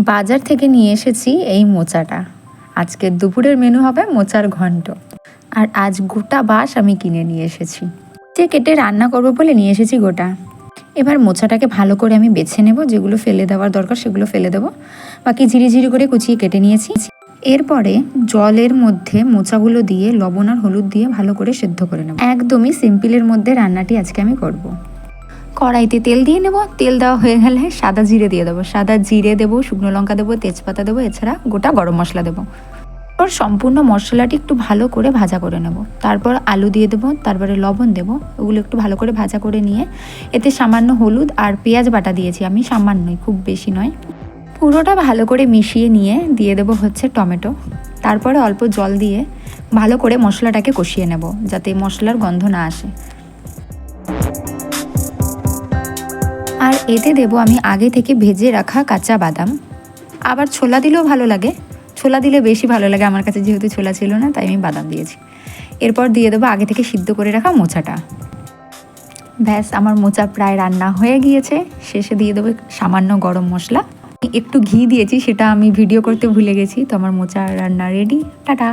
বাজার থেকে নিয়ে এসেছি এই মোচাটা। আজকে দুপুরের মেনু হবে মোচার ঘন্ট। আর আজ গোটা বাঁশ আমি কিনে নিয়ে এসেছি, যে কেটে রান্না করবো বলে নিয়ে এসেছি গোটা। এবার মোচাটাকে ভালো করে আমি বেছে নেব, যেগুলো ফেলে দেওয়ার দরকার সেগুলো ফেলে দেবো। বাকি ঝিরিঝিরি করে কুচিয়ে কেটে নিয়েছি। এরপরে জলের মধ্যে মোচাগুলো দিয়ে লবণ আর হলুদ দিয়ে ভালো করে সেদ্ধ করে নেব। একদমই সিম্পলের মধ্যে রান্নাটি আজকে আমি করব। কড়াইতে তেল দিয়ে নেব। তেল দেওয়া হয়ে গেলে সাদা জিরে দিয়ে দেবো। সাদা জিরে দেবো, শুকনো লঙ্কা দেবো, তেজপাতা দেবো, এছাড়া গোটা গরম মশলা দেবো। তারপর সম্পূর্ণ মশলাটি একটু ভালো করে ভাজা করে নেব। তারপর আলু দিয়ে দেবো, তারপরে লবণ দেবো। ওগুলো একটু ভালো করে ভাজা করে নিয়ে এতে সামান্য হলুদ আর পেঁয়াজ বাটা দিয়েছি আমি, সামান্যই, খুব বেশি নয়। পুরোটা ভালো করে মিশিয়ে নিয়ে দিয়ে দেবো হচ্ছে টমেটো। তারপরে অল্প জল দিয়ে ভালো করে মশলাটাকে কষিয়ে নেব, যাতে মশলার গন্ধ না আসে। আর এতে দেবো আমি আগে থেকে ভেজে রাখা কাঁচা বাদাম। আবার ছোলা দিলেও ভালো লাগে, ছোলা দিলে বেশি ভালো লাগে আমার কাছে, যেহেতু ছোলা ছিল না তাই আমি বাদাম দিয়েছি। এরপর দিয়ে দেবো আগে থেকে সিদ্ধ করে রাখা মোচাটা। ব্যাস, আমার মোচা প্রায় রান্না হয়ে গিয়েছে। শেষে দিয়ে দেবো সামান্য গরম মশলা। একটু ঘি দিয়েছি, সেটা আমি ভিডিও করতে ভুলে গেছি। তো আমার মোচা রান্না রেডি। টাটা।